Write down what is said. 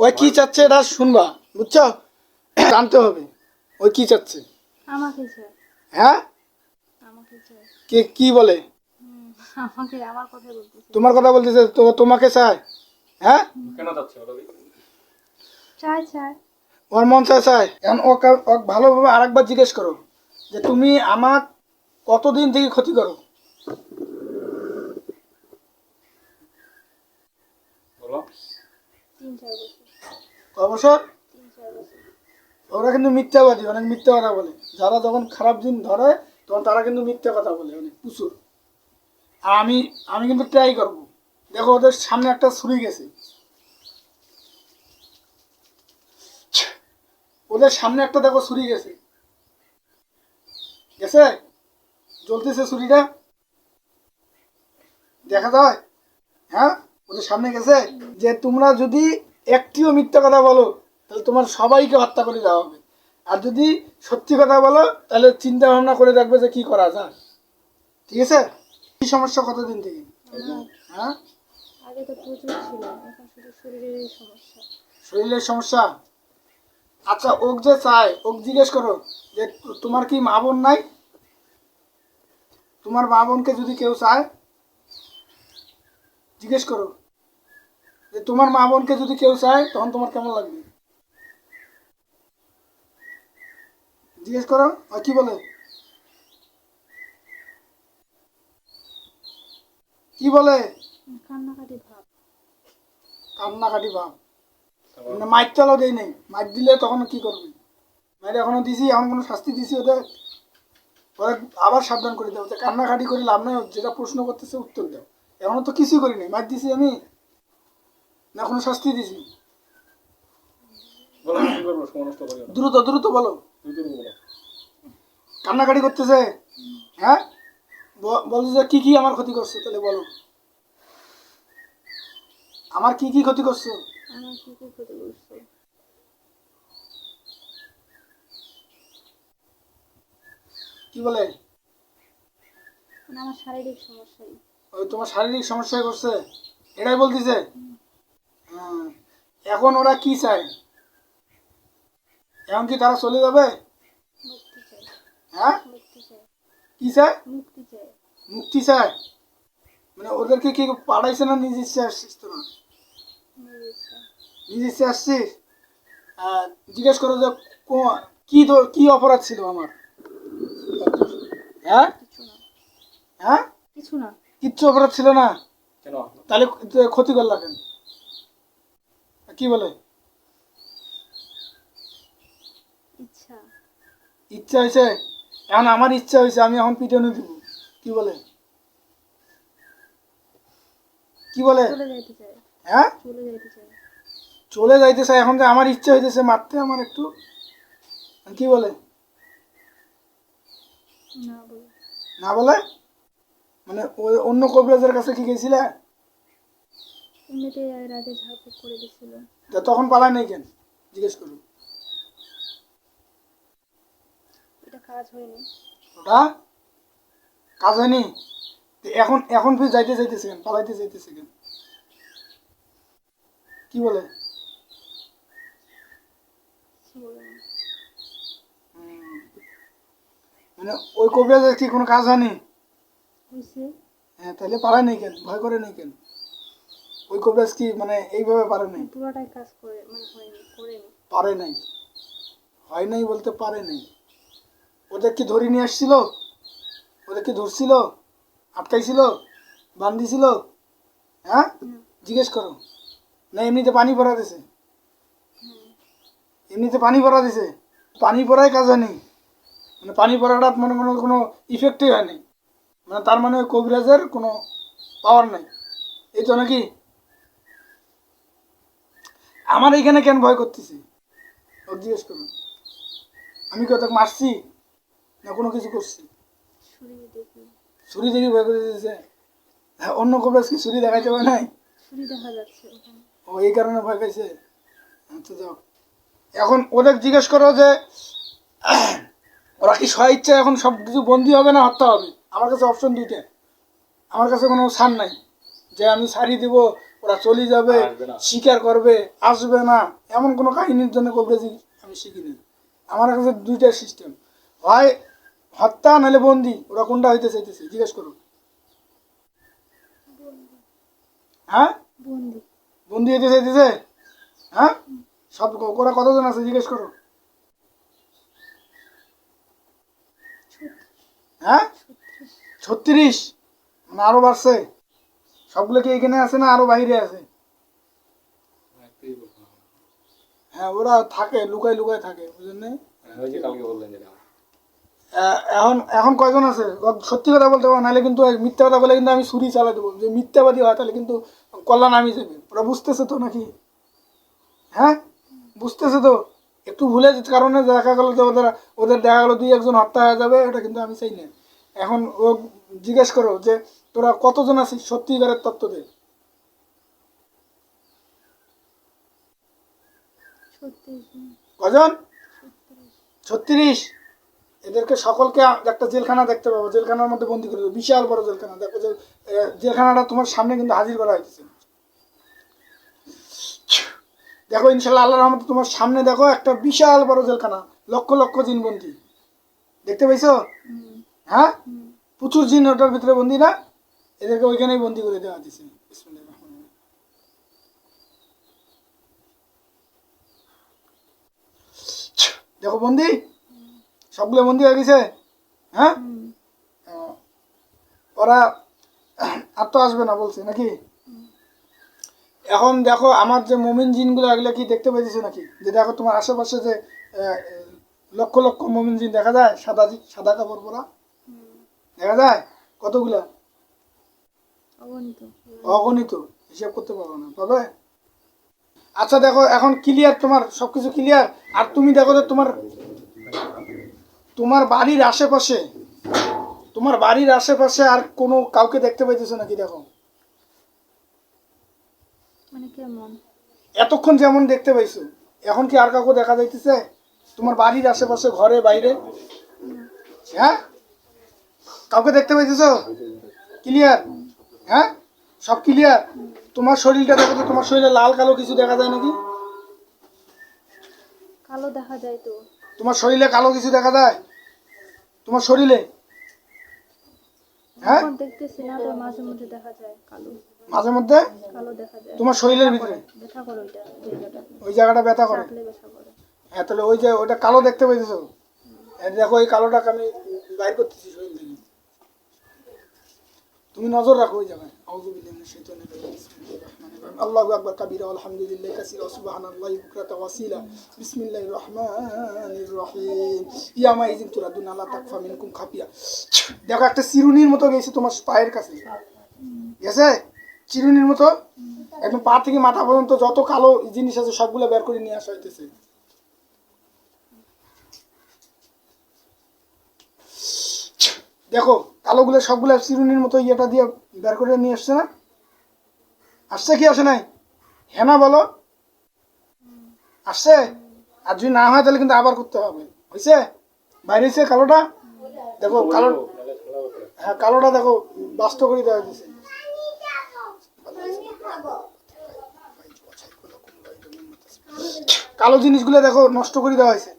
ওই কি চাচ্ছে এটা শুনবা, বুঝছো? জানতে হবে ওই কি চাচ্ছে। আমাকে চাই, হ্যাঁ, আমাকে চাই। কে কি বলে? আমাকে, আমার কথা বলতেছে। তোমার কথা বলতেছে তো, তোমাকে চায়। হ্যাঁ, কেন যাচ্ছে বলো দেখি? চাই চাই। ওর মন চায় চায়। এখন ওকে ওকে ভালোভাবে আরেকবার জিজ্ঞেস করো যে তুমি আমার কতদিন থেকে ক্ষতি করো। বলো। 3-4 বছর। কয় বছর? 3-4 বছর। ওরা কিন্তু মিথ্যাবাদী, অনেক মিথ্যা কথা বলে। যারা যখন খারাপ দিন ধরে তখন তারা কিন্তু মিথ্যা কথা বলে অনেক প্রচুর। আর আমি আমি কিন্তু ট্রাই করবো। দেখো ওদের সামনে একটা ছুরি গেছে, ওদের সামনে একটা দেখো ছুরি গেছে, গেছে, জ্বলতেছে ছুরিটা, দেখা যায়। হ্যাঁ, ওদের সামনে গেছে। যে তোমরা যদি একটিও মিথ্যা কথা বলো তাহলে তোমার সবাইকে হত্যা করে দেওয়া হবে। আর যদি সত্যি কথা বলো তাহলে চিন্তা ভাবনা করে দেখবে যে কি করা যায়। ঠিক আছে? কি সমস্যা কতদিন থেকে? আমার হ্যাঁ, আগে তো প্রচুর ছিল, এখন শুধু শরীরেরই সমস্যা। শরীরের সমস্যা। আচ্ছা, ওক যে চায় ওক জিজ্ঞেস করো যে তোমার কি মা বোন নাই? তোমার মা বোনকে যদি কেউ চায় জিজ্ঞেস করো যে তোমার মা বোনকে যদি কেউ চায় তখন তোমার কেমন লাগবে, জিজ্ঞেস করো। আর কি বলে, কি বলে? কান্নাকাটি ভাব। কান্নাকাটি ভাব। মানে মাইক চালাও দেয় নেই, মাইক দিলে তখন কি করবে? মাইক এখনো দিছি, এখন কোনো শাস্তি দিছি ওদের? ওদের আবার সাবধান করে দেবো যে কান্নাকাটি করে লাভ নাই, যেটা প্রশ্ন করতেছে উত্তর দাও। এখনো তো কিছুই করিনি, মাইক দিছি আমি না কোনো শাস্তি দিছি? বলো কি করবো, সময় নষ্ট করিও না। দ্রুত দ্রুত বলো। তুই করবো বলো। কান্নাকাটি করতেছে। হ্যাঁ, বলছে যে কি কি আমার ক্ষতি করছে, তাহলে বলো আমার কি কি ক্ষতি করছো। আমার কি কি ক্ষতি করছো? কি বলে? মানে আমার শারীরিক সমস্যাই। ওই তোমার শারীরিক সমস্যায় করছে, এটাই বলতেছে। হ্যাঁ, এখন ওরা কি চায়? এখন কি তারা চলে যাবে? মুক্তি চাই, হ্যাঁ, মুক্তি চাই, কি চায়? মুক্তি চাই। মুক্তি চায়। মানে ওদেরকে কি পাঠাইছে না নিজ ইচ্ছে আসছিস তোরা? নিজের ইচ্ছা। নিজ ইচ্ছে আসছিস। জিজ্ঞেস করো যে কি অপরাধ ছিল আমার। হ্যাঁ, কিছু না, হ্যাঁ, কিছু না। কিচ্ছু অপরাধ ছিল না, কেন? তাহলে ক্ষতি করলা কেন? কি বলে? ইচ্ছা। ইচ্ছা হয়েছে। এখন আমার ইচ্ছা হয়েছে, আমি এখন পিটনে দিব। কি বলে? কি বলে? চলে যাইতে চাই, হ্যাঁ, চলে যাইতে চাই। চলে যাইতে চাই। এখন যে আমার ইচ্ছা হইতেছে মারতে আমার একটু। কি বলে? না বলে। না বলে? মানে ওই অন্য কবিরাজের কাছে কি গেছিলে? এমনিতেই এর আগে ঝাড়ফুঁক করে দিছিল। তা তখন পালায় নাই কেন, জিজ্ঞেস করুন। এটা কাজ হয়নি। ওটা কাজ হয়নি। তো এখন এখন ফির যাইতে চাইতেছে কেন, পালাইতে চাইতেছে কেন? কি বলে? কিছু বলে না। হুম, মানে ওই কবিরাজের কি কোনো কাজ হয়নি? হয়েছে। হ্যাঁ, তাহলে পালায় নাই কেন, ভয় করে নাই কেন? ওই কবিরাজ কি মানে এইভাবে পারে নাই? পুরোটাই কাজ করে, মানে হয়নি, করেনি। পারে নাই, হয় নাই বলতে পারে নাই। ওদের কি ধরে নিয়ে আসছিল? ওদের কি ধরছিল, আটকাইছিল, বান্ধিছিল? হ্যাঁ, হুম, জিজ্ঞেস করো। না এমনিতে পানি ভরা দিছে? হুম। এমনিতে পানি ভরা দিছে, পানি পড়াই কাজ হয়নি। মানে পানি পড়াটা মানে কোনো কোনো ইফেক্টই হয়নি। মানে তার মানে ওই কবিরাজের কোনো পাওয়ার নাই, এই তো নাকি? আমার এইখানে কেন ভয় করতেছি ও জিজ্ঞেস করুন। আমি কি ওদের মারছি না কোনো কিছু করছি? ছুরি দেখি। ছুরি দেখি ভয় করে দিয়েছে। হ্যাঁ, অন্য কবিরাজ কি ছুরি দেখাইতে পারে নাই? ছুরি দেখা যাচ্ছে ওখানে। ও এই কারণে ভয় পাইছে। আচ্ছা যাও, এখন ওদের জিজ্ঞেস করো যে ওরা কি স্বইচ্ছা এখন সব কিছু বন্দি হবে না হত্যা হবে? আমার কাছে অপশন দুইটা, আমার কাছে কোনো ছাড় নাই যে আমি ছাড়িয়ে দিব, ওরা চলে যাবে, আসবে না। স্বীকার করবে, আসবে না, এমন কোনো কাহিনীর জন্য কবিরাজি আমি শিখিনি। আমার কাছে দুইটা সিস্টেম, হয় হত্যা নাহলে বন্দি, ওরা কোনটা হইতে চাইতেছে জিজ্ঞেস করো। হ্যাঁ, বন্দি। বন্দি হইতে চাইতেছে। হ্যাঁ, সব ওরা কতজন আছে জিজ্ঞেস করো। হ্যাঁ, 36, মানে আরো বাড়ছে। সবগুলো কি এখানে আছে না আরো বাইরে আছে? একটাই বলতে হবে। হ্যাঁ, ওরা থাকে লুকায় লুকায় থাকে, বুঝলেন না? হ্যাঁ, ওই যে কালকে বললেন যেটা। এখন এখন কয়জন আছে সত্যি কথা বলতে পারবো, নাহলে কিন্তু মিথ্যা কথা বলে কিন্তু আমি ছুরি চালাই দেবো। যে মিথ্যাবাদী হয় তাহলে কিন্তু কল্যাণ আমি যাবে। ওরা বুঝতেছে তো নাকি? হ্যাঁ, বুঝতেছে তো। একটু ভুলে কারণে দেখা গেলো যে ওদের ওদের দেখা গেলো 2-1 জন হত্যা হয়ে যাবে, এটা কিন্তু আমি চাই না। এখন ও জিজ্ঞেস করো যে তোরা কতজন আছিস সত্যিকারের তত্ত্ব দে। 36 জন। কজন? 36। এদেরকে সকলকে একটা জেলখানা দেখতে পাবো, জেলখানার মধ্যে বন্দি করে দেবো, বিশাল বড় জেলখানা। দেখো যে জেলখানাটা তোমার সামনে কিন্তু হাজির করা হয়েছে। দেখো ইনশাল্লাহ আল্লাহর রহমতে তোমার সামনে দেখো একটা বিশাল বড় জেলখানা, লক্ষ লক্ষ জিন বন্দি। দেখতে পাইছো? হ্যাঁ, প্রচুর জিন ওটার ভিতরে বন্দি না? এদেরকে ওইখানেই বন্দি করে দেওয়া হয়েছে। বিসমিল্লাহির রহমানির রহিম। দেখো বন্দি, সবগুলো বন্দি হয়ে গেছে। হ্যাঁ, ওরা আর তো আসবে না বলছে নাকি? এখন দেখো আমার যে মুমিন জিনগুলো এগুলো কি দেখতে পাইতেছো নাকি? যে দেখো তোমার আশেপাশে যে আহ, লক্ষ লক্ষ মুমিন জিন দেখা যায়, সাদা সাদা কাপড় পরা দেখা যায় কতগুলা? অগণিত। অগণিত, হিসাব করতে পারবো না, পাবে? আচ্ছা দেখো এখন ক্লিয়ার, তোমার সবকিছু ক্লিয়ার। আর তুমি দেখো যে তোমার তোমার বাড়ির আশেপাশে, তোমার বাড়ির আশেপাশে আর কোনো কাউকে দেখতে পাইতেছো নাকি? দেখো মানে কেমন? এতক্ষণ যেমন দেখতে পাইছো, এখন কি আর কাউকে দেখা যাইতেছে তোমার বাড়ির আশেপাশে, ঘরে বাইরে? হ্যাঁ, কাউকে দেখতে পাইতেছো? ক্লিয়ার? হ্যাঁ, সব ক্লিয়ার। তোমার শরীরটা দেখো তো, তোমার শরীরে লাল কালো কিছু দেখা যায় নাকি? কালো দেখা যায় তো। তোমার শরীরে কালো কিছু দেখা যায় তোমার শরীরে? হ্যাঁ, এখন দেখতেছি না তো, মাঝে মধ্যে দেখা যায় কালো। মাঝে মধ্যে কালো দেখা যায়। তোমার শরীরের ভিতরে ব্যথা করে ওইটা, জায়গাটা। ওই জায়গাটা ব্যথা করে? চাপলে ব্যথা করে। হ্যাঁ, তাহলে ওই যে ওটা কালো দেখতে পাইতেছো, এই দেখো এই কালোটাকে আমি বাইর করতেছি শরীর থেকে। তুমি নজর রাখো ওই জায়গায়। আউযু বিল্লাহি মিনাশ শাইতানির রাজিম। বিসমিল্লাহির রহমানির রহিম। আল্লাহু আকবার কাবীরা আলহামদুলিল্লাহি কাসীরা ওয়া সুবহানাল্লাহি বুকরাতাও ওয়া আসীলা। বিসমিল্লাহির রহমানির রহিম। ইয়ামা ইযিন তুরাদুনা লা তাকফা মিনকুম খাফিয়া। দেখো একটা চিরুনির মতো গেছে তোমার পায়ের কাছে, গেছে চিরুনির মতো, একদম পা থেকে মাথা পর্যন্ত যত কালো জিনিস আছে সবগুলো বের করে নিয়ে আসা হইতেছে। দেখো কালোগুলো সবগুলো চিরুনির মতো ইয়েটা দিয়ে বের করে নিয়ে আসছে না? আসছে কি আসে নাই? হ্যাঁ না বলো, আসছে? আর যদি না হয় তাহলে কিন্তু আবার করতে হবে। হয়েছে? বাইরে হয়েছে কালোটা? দেখো কালো, হ্যাঁ কালোটা দেখো বাস্ত করে দেওয়া হয়েছে। কালো জিনিসগুলো দেখো নষ্ট করে দেওয়া হয়েছে।